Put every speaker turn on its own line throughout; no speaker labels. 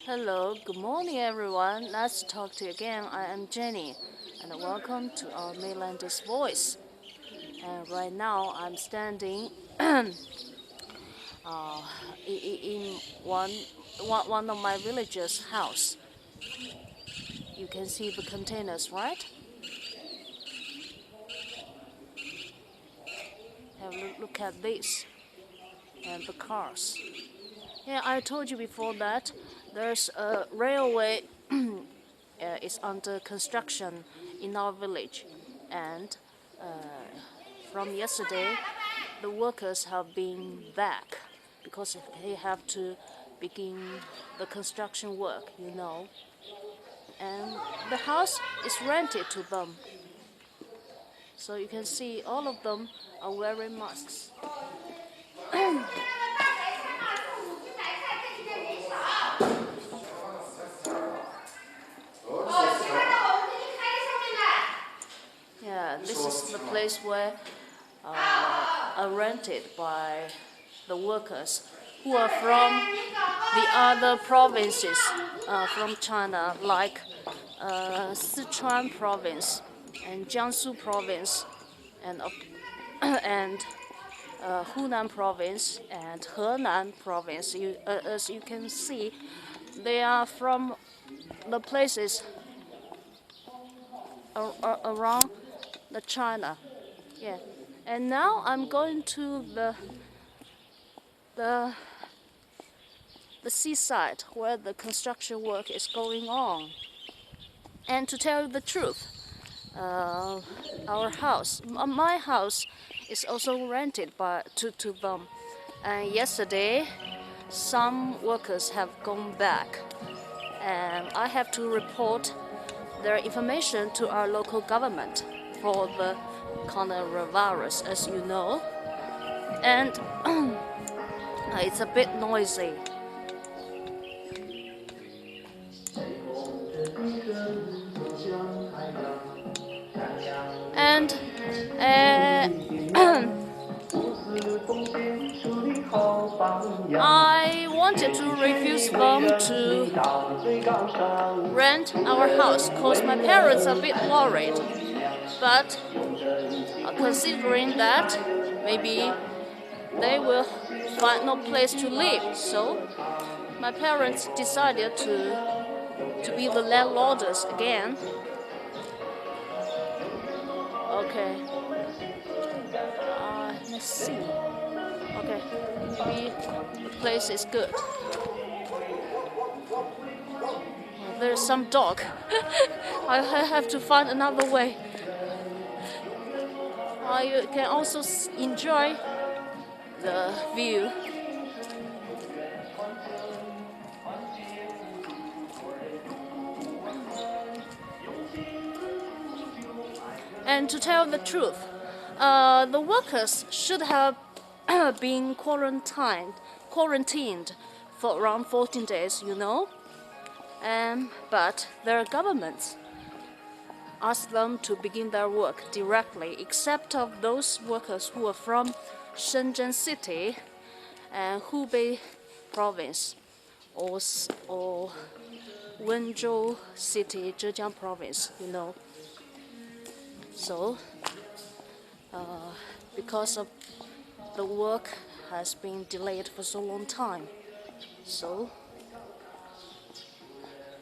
Hello, good morning everyone. Nice to talk to you again. I am Jenny and welcome to our Mainlanders Voice. And right now I'm standing in one of my villagers' house. You can see the containers, right? Have a look at this and the cars. Yeah, I told you before that there's a railway is under construction in our village, and from yesterday the workers have been back because they have to begin the construction work, and the house is rented to them. So you can see all of them are wearing masks. Yeah, this is the place where are rented by the workers who are from the other provinces from China, like Sichuan province and Jiangsu province and Hunan province and Henan province. As you can see, they are from the places around the China. Yeah. And now I'm going to the seaside where the construction work is going on. And to tell you the truth, my house is also rented to them. And yesterday, some workers have gone back, and I have to report their information to our local government for the coronavirus, as you know. And it's a bit noisy. And I wanted to refuse them to rent our house because my parents are a bit worried. But considering that maybe they will find no place to live, so my parents decided to be the landlords again. Okay. Let's see. Okay, maybe the place is good. There's some dog. I have to find another way. You can also enjoy the view. And to tell the truth, the workers should have been quarantined for around 14 days, but their governments asked them to begin their work directly, except of those workers who are from Shenzhen City and Hubei province or Guangzhou City, Zhejiang province, So, because of the work has been delayed for so long time, so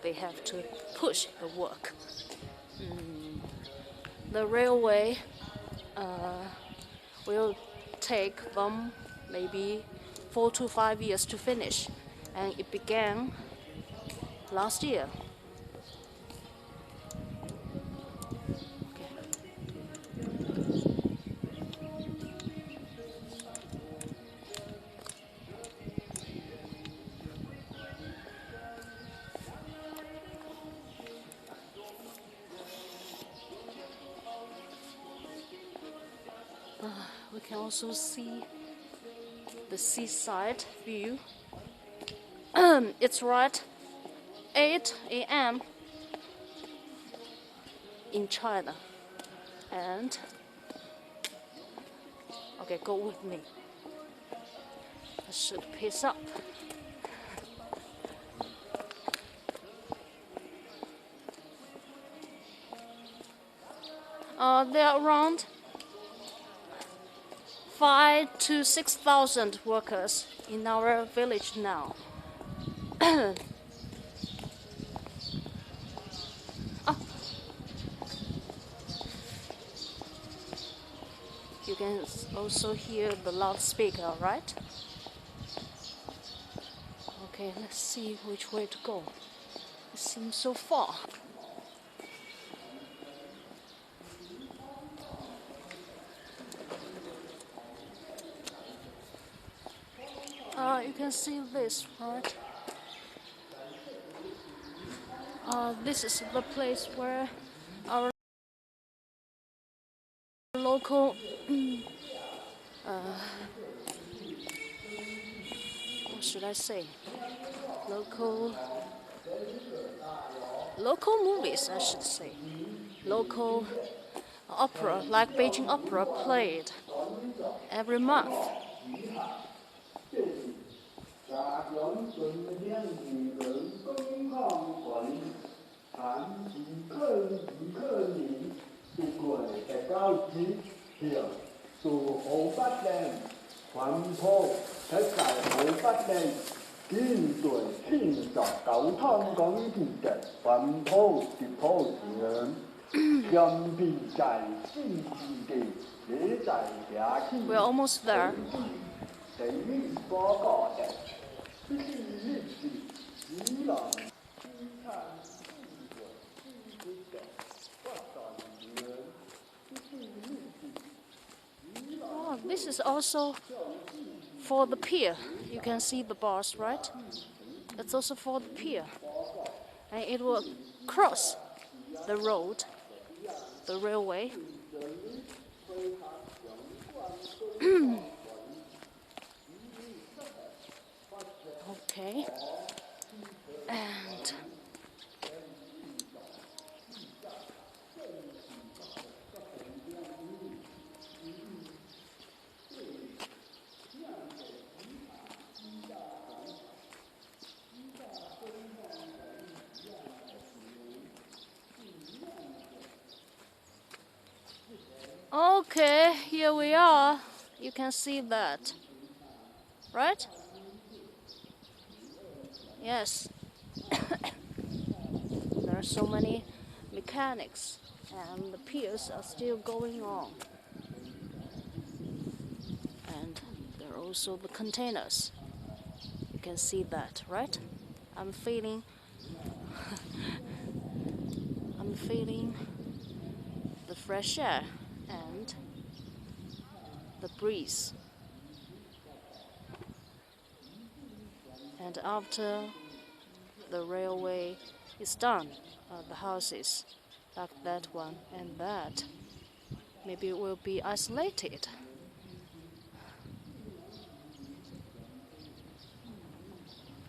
they have to push the work. The railway will take them maybe 4 to 5 years to finish, and it began last year. We can also see the seaside view. It's right 8 a.m. in China. And okay, go with me. I should pace up. There are around 5,000 to 6,000 workers in our village now. You can also hear the loudspeaker, right? Okay, let's see which way to go. It seems so far. You can see this, right? This is the place where our local what should I say? Local movies, I should say. Local opera, like Beijing Opera, played every month. We're almost there. Oh, this is also for the pier. You can see the bars, right? It's also for the pier. And it will cross the road, the railway. Okay. And okay, here we are. You can see that, right? Yes. There are so many mechanics, and the piers are still going on. And there are also the containers. You can see that, right? I'm feeling the fresh air and the breeze. And after the railway is done, the houses like that one and that maybe it will be isolated.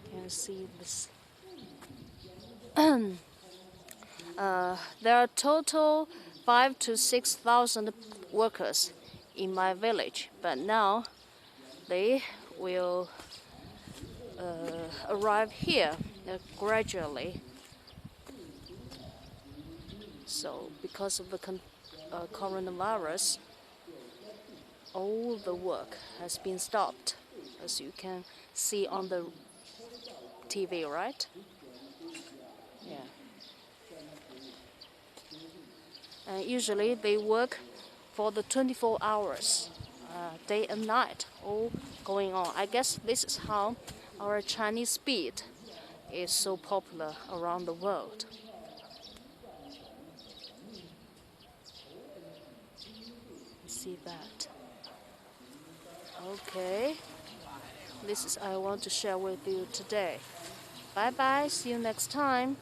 You can see this. There are total 5,000 to 6,000 workers in my village, but now they will arrive here gradually. So because of the coronavirus, all the work has been stopped, as you can see on the TV, right? Yeah. And usually they work for the 24 hours, day and night, all going on. I guess this is how our Chinese speed is so popular around the world. See that? Okay. This is I want to share with you today. Bye bye. See you next time.